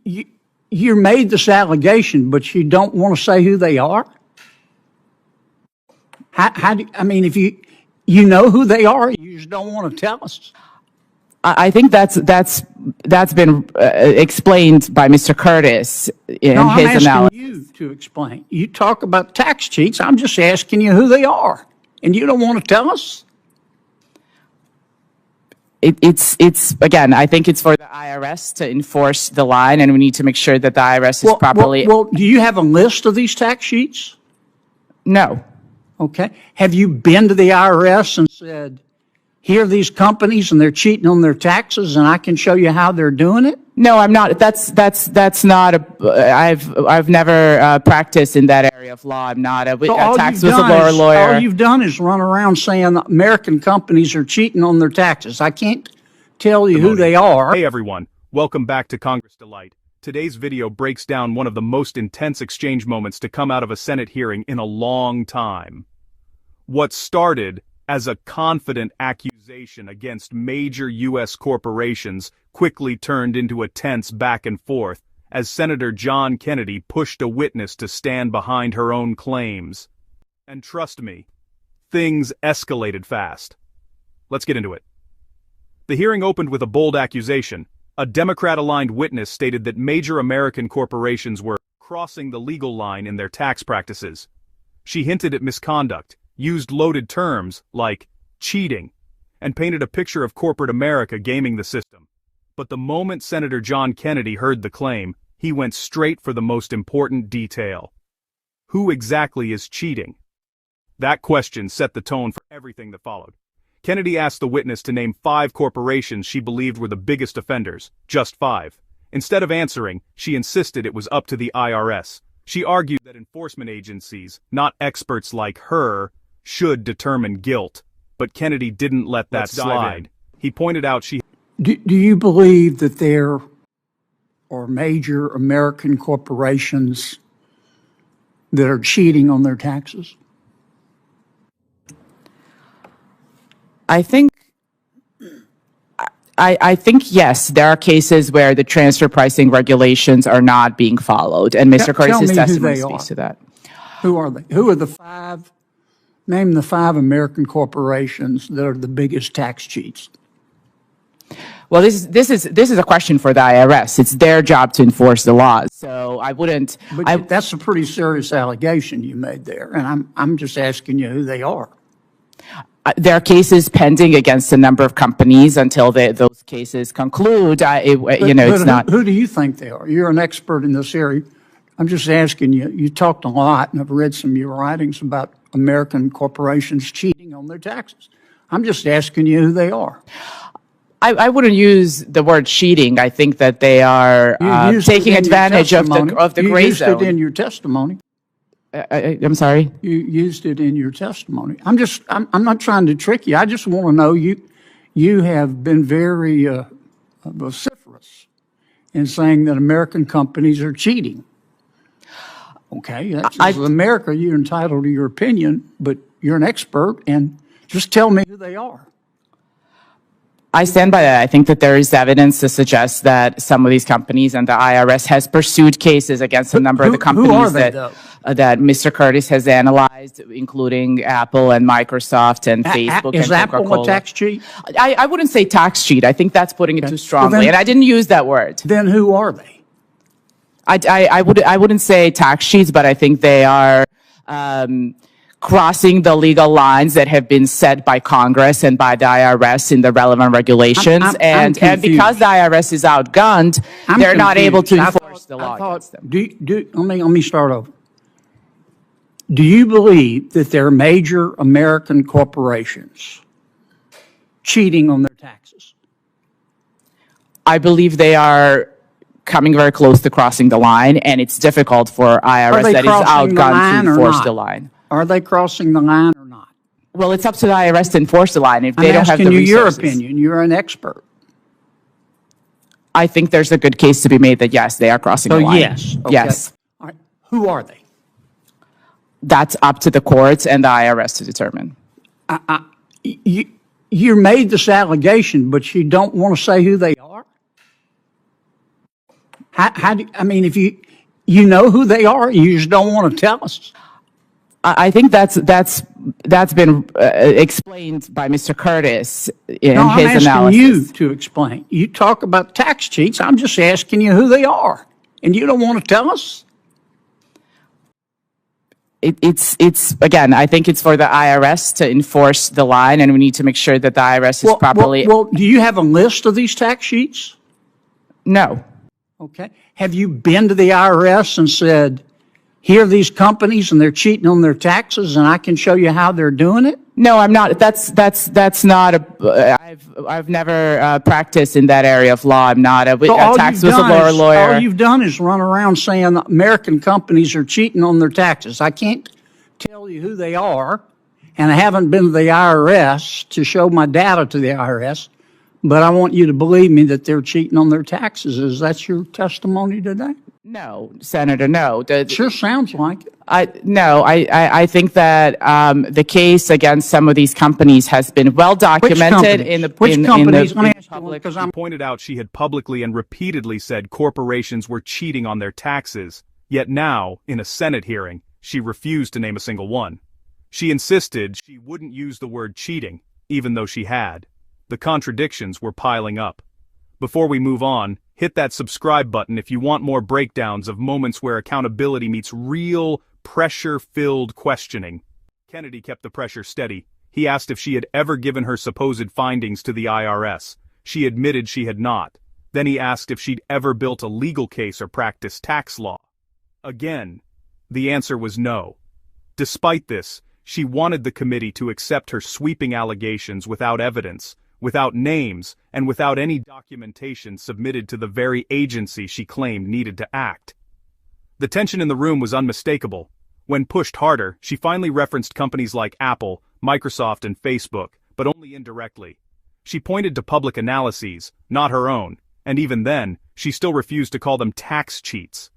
you, you made this allegation, but you don't want to say who they are? How do, I mean, if you know who they are, you just don't want to tell us? I think that's been explained by Mr. Curtis in No, I'm his asking analysis. you to explain. You talk about tax cheats. I'm just asking you who they are, and you don't want to tell us? It's again, I think it's for the IRS to enforce the line, and we need to make sure that the IRS is properly. Well, do you have a list of these tax sheets? No. Okay. Have you been to the IRS and said, here are these companies and they're cheating on their taxes and I can show you how they're doing it? No, I'm not. That's not a. I've never practiced in that area of law. I'm not a tax whistleblower lawyer. All you've done is run around saying American companies are cheating on their taxes. I can't tell you who they are. Hey everyone, welcome back to Congress Delight. Today's video breaks down one of the most intense exchange moments to come out of a Senate hearing in a long time. What started as a confident accusation against major U.S. corporations quickly turned into a tense back and forth as Senator John Kennedy pushed a witness to stand behind her own claims. And trust me, things escalated fast. Let's get into it. The hearing opened with a bold accusation. A Democrat-aligned witness stated that major American corporations were crossing the legal line in their tax practices. She hinted at misconduct, used loaded terms like cheating, and painted a picture of corporate America gaming the system. But the moment Senator John Kennedy heard the claim, he went straight for the most important detail. Who exactly is cheating? That question set the tone for everything that followed. Kennedy asked the witness to name 5 corporations she believed were the biggest offenders, just 5. Instead of answering, she insisted it was up to the IRS. She argued that enforcement agencies, not experts like her, should determine guilt. But Kennedy didn't let that slide. He pointed out she... Do you believe that there are major American corporations that are cheating on their taxes? I think yes, there are cases where the transfer pricing regulations are not being followed, and Mr. Curtis's testimony speaks to that. Who are they? Who are the 5? Name the 5 American corporations that are the biggest tax cheats. Well, this is a question for the IRS. It's their job to enforce the laws. So I wouldn't. But that's a pretty serious allegation you made there, and I'm just asking you who they are. There are cases pending against a number of companies until those cases conclude. It's not. Who do you think they are? You're an expert in this area. I'm just asking you. You talked a lot, and I've read some of your writings about American corporations cheating on their taxes. I'm just asking you who they are. I wouldn't use the word cheating. I think that they are taking advantage of the gray zone. You used it in your testimony. I'm sorry? You used it in your testimony. I'm not trying to trick you. I just want to know you have been very vociferous in saying that American companies are cheating. Okay, that's America. You're entitled to your opinion, but you're an expert, and just tell me who they are. I stand by that. I think that there is evidence to suggest that some of these companies and the IRS has pursued cases against a number of the companies that Mr. Curtis has analyzed, including Apple and Microsoft and Facebook and Coca-Cola. Is Apple a tax cheat? I wouldn't say tax cheat. I think that's putting it too strongly, and I didn't use that word. Then who are they? I wouldn't say tax cheats, but I think they are crossing the legal lines that have been set by Congress and by the IRS in the relevant regulations. And because the IRS is outgunned, they're not able to enforce the law against them. Let me start over. Do you believe that there are major American corporations cheating on their taxes? I believe they are coming very close to crossing the line, and it's difficult for IRS that is outgunned to enforce the line. Are they crossing the line or not? Well, it's up to the IRS to enforce the line if they don't have the resources. I'm asking you your opinion. You're an expert. I think there's a good case to be made that, yes, they are crossing the line. Yes. Okay. Yes. All right. Who are they? That's up to the courts and the IRS to determine. You made this allegation, but you don't want to say who they are? How do, I mean, if you know who they are, you just don't want to tell us. I think that's been explained by Mr. Curtis in No, I'm his asking analysis. you to explain. You talk about tax cheats. I'm just asking you who they are, and you don't want to tell us. It's again, I think it's for the IRS to enforce the line, and we need to make sure that the IRS is properly. Well, do you have a list of these tax sheets? No. Okay. Have you been to the IRS and said, here are these companies and they're cheating on their taxes and I can show you how they're doing it? No, I'm not. That's not a. I've never practiced in that area of law. I'm not a tax whistleblower lawyer. All you've done is run around saying American companies are cheating on their taxes. I can't tell you who they are, and I haven't been to the IRS to show my data to the IRS, but I want you to believe me that they're cheating on their taxes. Is that your testimony today? No, Senator, no. Sure sounds like it. I think that the case against some of these companies has been well documented in the Which companies? Let me ask you public. because She pointed out she had publicly and repeatedly said corporations were cheating on their taxes, yet now, in a Senate hearing, she refused to name a single one. She insisted she wouldn't use the word cheating, even though she had. The contradictions were piling up. Before we move on, hit that subscribe button if you want more breakdowns of moments where accountability meets real, pressure-filled questioning. Kennedy kept the pressure steady. He asked if she had ever given her supposed findings to the IRS. She admitted she had not. Then he asked if she'd ever built a legal case or practiced tax law. Again, the answer was no. Despite this, she wanted the committee to accept her sweeping allegations without evidence, without names, and without any documentation submitted to the very agency she claimed needed to act. The tension in the room was unmistakable. When pushed harder, she finally referenced companies like Apple, Microsoft, and Facebook, but only indirectly. She pointed to public analyses, not her own, and even then, she still refused to call them tax cheats.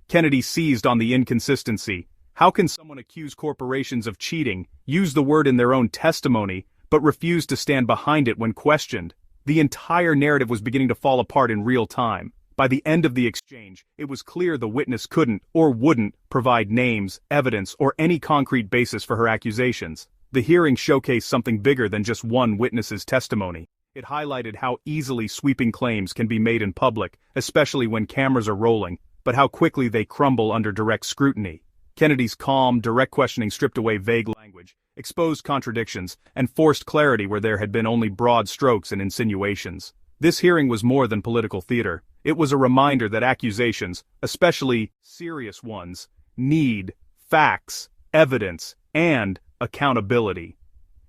Kennedy seized on the inconsistency. How can someone accuse corporations of cheating, use the word in their own testimony, but refuse to stand behind it when questioned? The entire narrative was beginning to fall apart in real time. By the end of the exchange, it was clear the witness couldn't or wouldn't provide names, evidence, or any concrete basis for her accusations. The hearing showcased something bigger than just one witness's testimony. It highlighted how easily sweeping claims can be made in public, especially when cameras are rolling, but how quickly they crumble under direct scrutiny. Kennedy's calm, direct questioning stripped away vague language, exposed contradictions, and forced clarity where there had been only broad strokes and insinuations. This hearing was more than political theater. It was a reminder that accusations, especially serious ones, need facts, evidence, and accountability.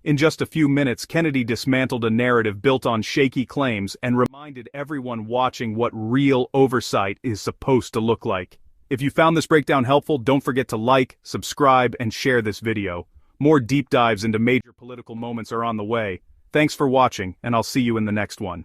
In just a few minutes, Kennedy dismantled a narrative built on shaky claims and reminded everyone watching what real oversight is supposed to look like. If you found this breakdown helpful, don't forget to like, subscribe, and share this video. More deep dives into major political moments are on the way. Thanks for watching, and I'll see you in the next one.